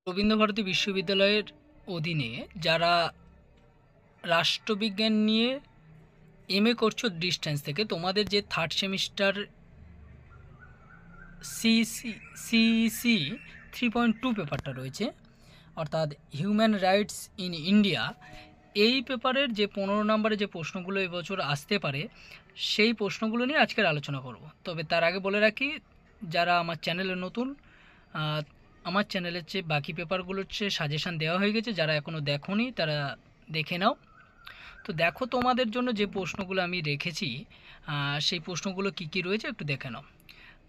রবীন্দ্রভারতী বিশ্ববিদ্যালয়ের অধীনে যারা রাষ্ট্রবিজ্ঞান নিয়ে এমএ করছো ডিস্টেন্স থেকে, তোমাদের যে থার্ড সেমিস্টার সিইসি 3.2 পেপারটা রয়েছে, অর্থাৎ হিউম্যান রাইটস ইন ইন্ডিয়া, এই পেপারের যে 15 নম্বরে যে প্রশ্নগুলো এবছর আসতে পারে সেই প্রশ্নগুলো নিয়ে আজকের আলোচনা করব। তবে তার আগে বলে রাখি, যারা আমার চ্যানেলে নতুন, আমার চ্যানেলের চেয়ে বাকি পেপারগুলোর চেয়ে সাজেশান দেওয়া হয়ে গেছে, যারা এখনও দেখোনি তারা দেখে নাও। তো দেখো, তোমাদের জন্য যে প্রশ্নগুলো আমি রেখেছি সেই প্রশ্নগুলো কি কি রয়েছে একটু দেখে নাও।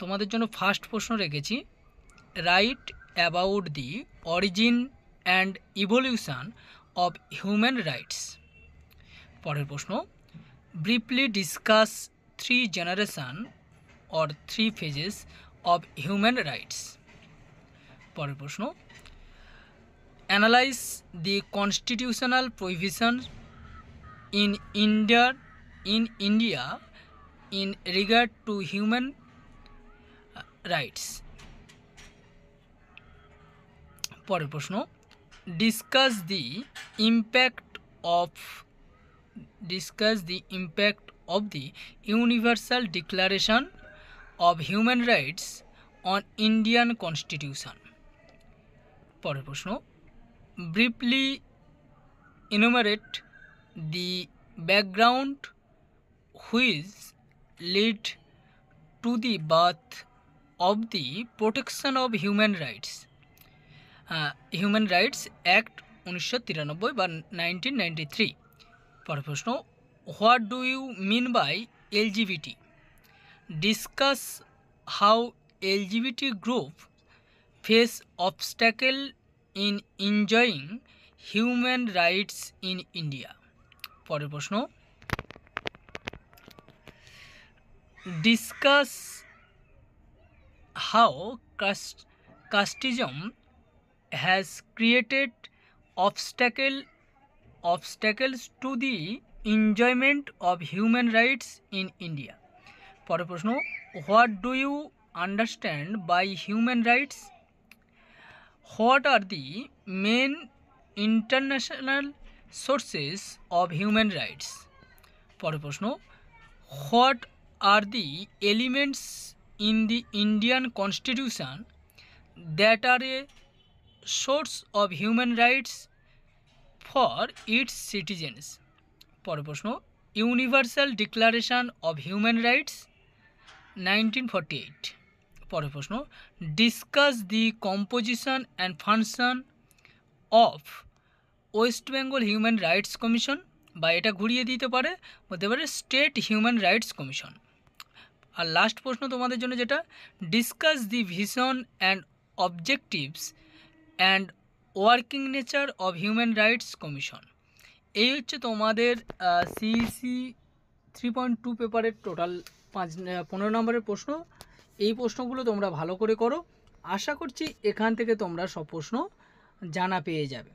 তোমাদের জন্য ফার্স্ট প্রশ্ন রেখেছি, right about the origin and evolution of human rights. পরের প্রশ্ন, briefly discuss 3 generation or 3 phases of human rights. পরের প্রশ্ন, analyse the constitutional provision in India in regard to human rights. পরের প্রশ্ন, discuss the impact of the universal declaration of human rights on Indian constitution. পরের প্রশ্ন, briefly enumerate the background which led to the birth of the Protection of Human Rights Act 1993 বা 1993। পরের প্রশ্ন, what do you mean by LGBT? Discuss how LGBT group face obstacle in enjoying human rights in India. পরের প্রশ্ন, discuss how casteism has created obstacles to the enjoyment of human rights in India. পরের প্রশ্ন, what do you understand by human rights? What are the main international sources of human rights? পরের প্রশ্ন, what are the elements in the Indian constitution that are a source of human rights for its citizens? পরের প্রশ্ন, universal declaration of human rights 1948। পরের প্রশ্ন, discuss the composition and function of West Bengal human rights commission, বা এটা ঘুরিয়ে দিতে পারে, বলতে পারে স্টেট হিউম্যান রাইটস কমিশন। আর লাস্ট প্রশ্ন তোমাদের জন্য যেটা, discuss the vision and objectives and working nature of human rights commission. এই হচ্ছে তোমাদের সিইসি 3.2 পেপারের টোটাল 15 নম্বরের প্রশ্ন। এই প্রশ্নগুলো তোমরা ভালো করে করো, আশা করছি এখান থেকে তোমরা সব প্রশ্ন জানা পেয়ে যাবে।